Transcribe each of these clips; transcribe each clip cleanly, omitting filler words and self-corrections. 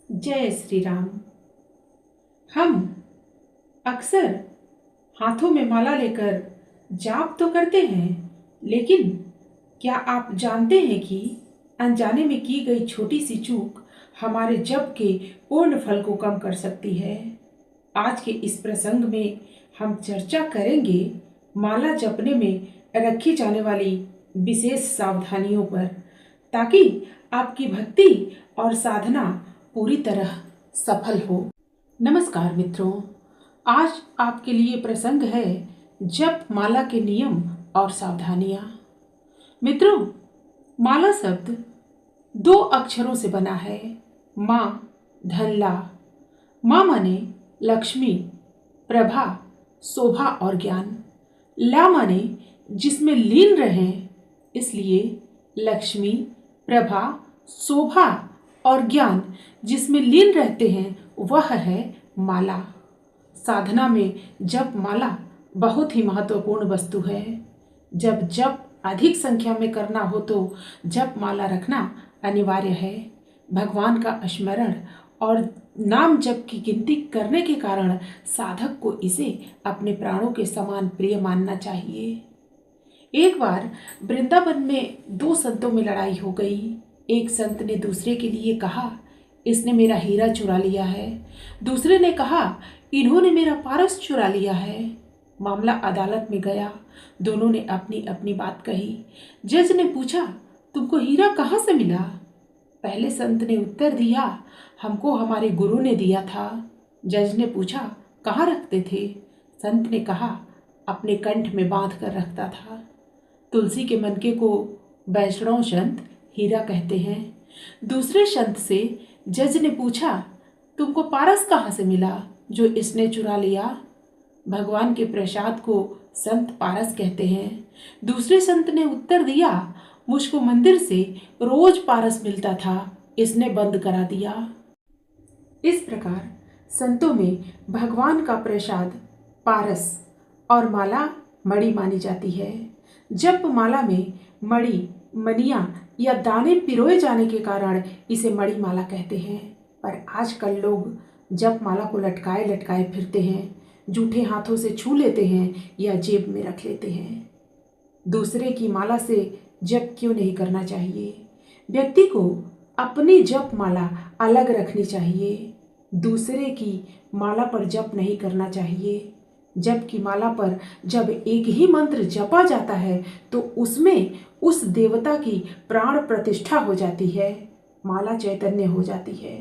जय श्री राम। हम अक्सर हाथों में माला लेकर जाप तो करते हैं, लेकिन क्या आप जानते हैं कि अनजाने में की गई छोटी सी चूक हमारे जप के पूर्ण फल को कम कर सकती है। आज के इस प्रसंग में हम चर्चा करेंगे माला जपने में रखी जाने वाली विशेष सावधानियों पर, ताकि आपकी भक्ति और साधना पूरी तरह सफल हो। नमस्कार मित्रों, आज आपके लिए प्रसंग है जप माला के नियम और सावधानियां। मित्रों, माला शब्द दो अक्षरों से बना है, माँ धन ला। माँ माने लक्ष्मी, प्रभा, शोभा और ज्ञान। ला माने जिसमें लीन रहें, इसलिए लक्ष्मी, प्रभा, शोभा और ज्ञान जिसमें लीन रहते हैं वह है माला। साधना में जप माला बहुत ही महत्वपूर्ण वस्तु है। जब जप अधिक संख्या में करना हो तो जप माला रखना अनिवार्य है। भगवान का स्मरण और नाम जप की गिनती करने के कारण साधक को इसे अपने प्राणों के समान प्रिय मानना चाहिए। एक बार वृंदावन में दो संतों में लड़ाई हो गई। एक संत ने दूसरे के लिए कहा, इसने मेरा हीरा चुरा लिया है। दूसरे ने कहा, इन्होंने मेरा पारस चुरा लिया है। मामला अदालत में गया। दोनों ने अपनी अपनी बात कही। जज ने पूछा, तुमको हीरा कहाँ से मिला? पहले संत ने उत्तर दिया, हमको हमारे गुरु ने दिया था। जज ने पूछा, कहाँ रखते थे? संत ने कहा, अपने कंठ में बांध कर रखता था। तुलसी के मनके को वैष्णव संत हीरा कहते हैं। दूसरे संत से जज ने पूछा, तुमको पारस कहाँ से मिला जो इसने चुरा लिया? भगवान के प्रसाद को संत पारस कहते हैं। दूसरे संत ने उत्तर दिया, मुझको मंदिर से रोज पारस मिलता था, इसने बंद करा दिया। इस प्रकार संतों में भगवान का प्रसाद पारस और माला मणि मानी जाती है। जप माला में मणि, मनिया या दाने पिरोए जाने के कारण इसे मणि माला कहते हैं। पर आजकल लोग जप माला को लटकाए लटकाए फिरते हैं, जूठे हाथों से छू लेते हैं या जेब में रख लेते हैं। दूसरे की माला से जप क्यों नहीं करना चाहिए? व्यक्ति को अपनी जप माला अलग रखनी चाहिए। दूसरे की माला पर जप नहीं करना चाहिए। जप की माला पर जब एक ही मंत्र जपा जाता है तो उसमें उस देवता की प्राण प्रतिष्ठा हो जाती है, माला चैतन्य हो जाती है।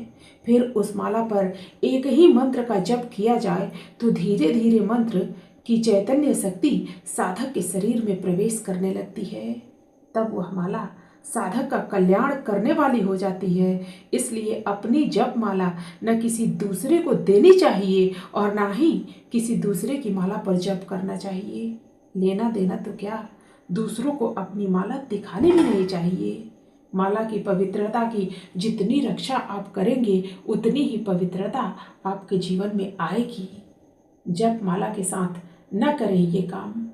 फिर उस माला पर एक ही मंत्र का जप किया जाए तो धीरे धीरे मंत्र की चैतन्य शक्ति साधक के शरीर में प्रवेश करने लगती है। तब वह माला साधक का कल्याण करने वाली हो जाती है। इसलिए अपनी जप माला न किसी दूसरे को देनी चाहिए और ना ही किसी दूसरे की माला पर जप करना चाहिए। लेना देना तो क्या, दूसरों को अपनी माला दिखानी भी नहीं चाहिए। माला की पवित्रता की जितनी रक्षा आप करेंगे उतनी ही पवित्रता आपके जीवन में आएगी। जप माला के साथ न करें ये काम।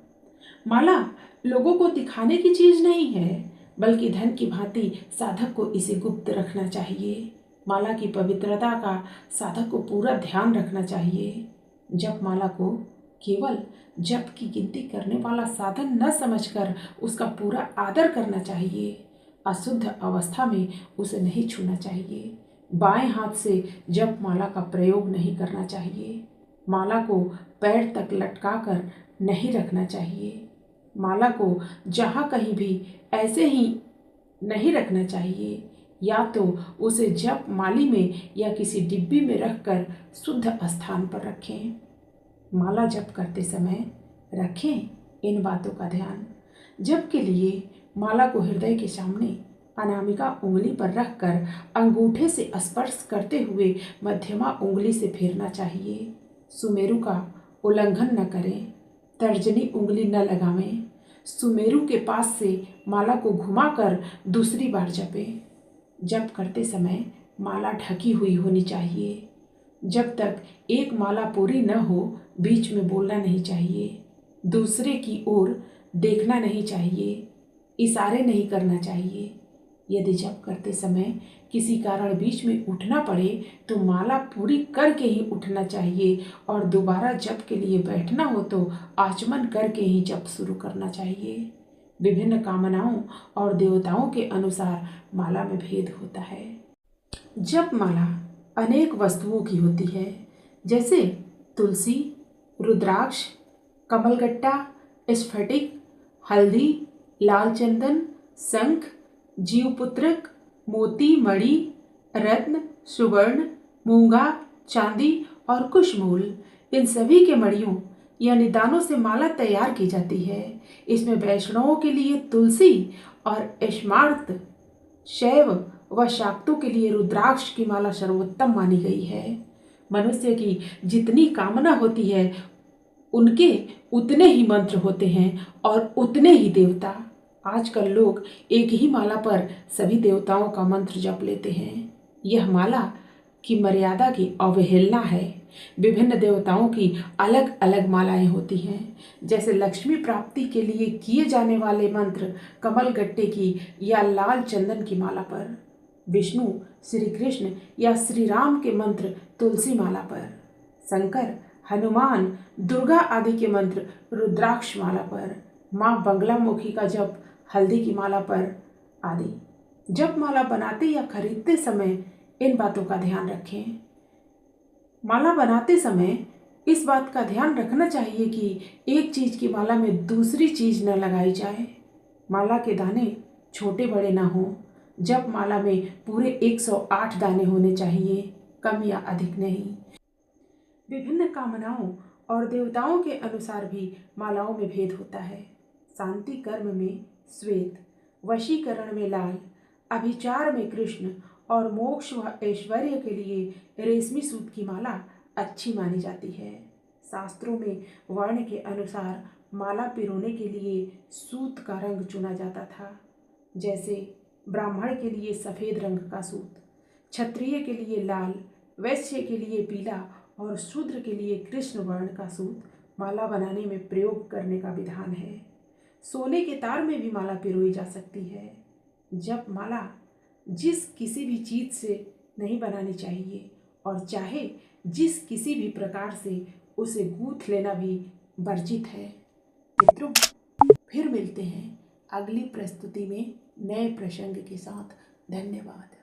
माला लोगों को दिखाने की चीज नहीं है, बल्कि धन की भांति साधक को इसे गुप्त रखना चाहिए। माला की पवित्रता का साधक को पूरा ध्यान रखना चाहिए। जप माला को केवल जप की गिनती करने वाला साधन न समझकर उसका पूरा आदर करना चाहिए। अशुद्ध अवस्था में उसे नहीं छूना चाहिए। बाएं हाथ से जप माला का प्रयोग नहीं करना चाहिए। माला को पैर तक लटका कर नहीं रखना चाहिए। माला को जहाँ कहीं भी ऐसे ही नहीं रखना चाहिए, या तो उसे जप माली में या किसी डिब्बी में रखकर शुद्ध स्थान पर रखें। माला जप करते समय रखें इन बातों का ध्यान। जप के लिए माला को हृदय के सामने अनामिका उंगली पर रखकर अंगूठे से स्पर्श करते हुए मध्यमा उंगली से फेरना चाहिए। सुमेरु का उल्लंघन न करें, तर्जनी उंगली न लगावें। सुमेरु के पास से माला को घुमाकर दूसरी बार जपें। जप करते समय माला ढकी हुई होनी चाहिए। जब तक एक माला पूरी न हो बीच में बोलना नहीं चाहिए। दूसरे की ओर देखना नहीं चाहिए। इशारे नहीं करना चाहिए। यदि जप करते समय किसी कारण बीच में उठना पड़े तो माला पूरी करके ही उठना चाहिए और दोबारा जप के लिए बैठना हो तो आचमन करके ही जप शुरू करना चाहिए। विभिन्न कामनाओं और देवताओं के अनुसार माला में भेद होता है। जप माला अनेक वस्तुओं की होती है, जैसे तुलसी, रुद्राक्ष, कमलगट्टा, स्फटिक, हल्दी, लाल चंदन, शंख, जीवपुत्रक, मोती, मणि, रत्न, सुवर्ण, मूंगा, चांदी और कुशमूल, इन सभी के मणियों यानी दानों से माला तैयार की जाती है। इसमें वैष्णवों के लिए तुलसी और स्मार्त, शैव व शाक्तों के लिए रुद्राक्ष की माला सर्वोत्तम मानी गई है। मनुष्य की जितनी कामना होती है उनके उतने ही मंत्र होते हैं और उतने ही देवता। आजकल लोग एक ही माला पर सभी देवताओं का मंत्र जप लेते हैं। यह माला की मर्यादा की अवहेलना है। विभिन्न देवताओं की अलग अलग मालाएं होती हैं, जैसे लक्ष्मी प्राप्ति के लिए किए जाने वाले मंत्र कमल गट्टे की या लाल चंदन की माला पर, विष्णु, श्री कृष्ण या श्री राम के मंत्र तुलसी माला पर, शंकर, हनुमान, दुर्गा आदि के मंत्र रुद्राक्ष माला पर, माँ बंगलामुखी का जप हल्दी की माला पर आदि। जप माला बनाते या खरीदते समय इन बातों का ध्यान रखें। माला बनाते समय इस बात का ध्यान रखना चाहिए कि एक चीज की माला में दूसरी चीज न लगाई जाए। माला के दाने छोटे बड़े ना हों। जप माला में पूरे 108 दाने होने चाहिए, कम या अधिक नहीं। विभिन्न कामनाओं और देवताओं के अनुसार भी मालाओं में भेद होता है। शांति कर्म में श्वेत, वशीकरण में लाल, अभिचार में कृष्ण और मोक्ष व ऐश्वर्य के लिए रेशमी सूत की माला अच्छी मानी जाती है। शास्त्रों में वर्ण के अनुसार माला पिरोने के लिए सूत का रंग चुना जाता था, जैसे ब्राह्मण के लिए सफ़ेद रंग का सूत, क्षत्रिय के लिए लाल, वैश्य के लिए पीला और शूद्र के लिए कृष्ण वर्ण का सूत माला बनाने में प्रयोग करने का विधान है। सोने के तार में भी माला पिरोई जा सकती है। जब माला जिस किसी भी चीज़ से नहीं बनानी चाहिए और चाहे जिस किसी भी प्रकार से उसे गूंथ लेना भी वर्जित है। मित्रों, फिर मिलते हैं अगली प्रस्तुति में नए प्रसंग के साथ। धन्यवाद।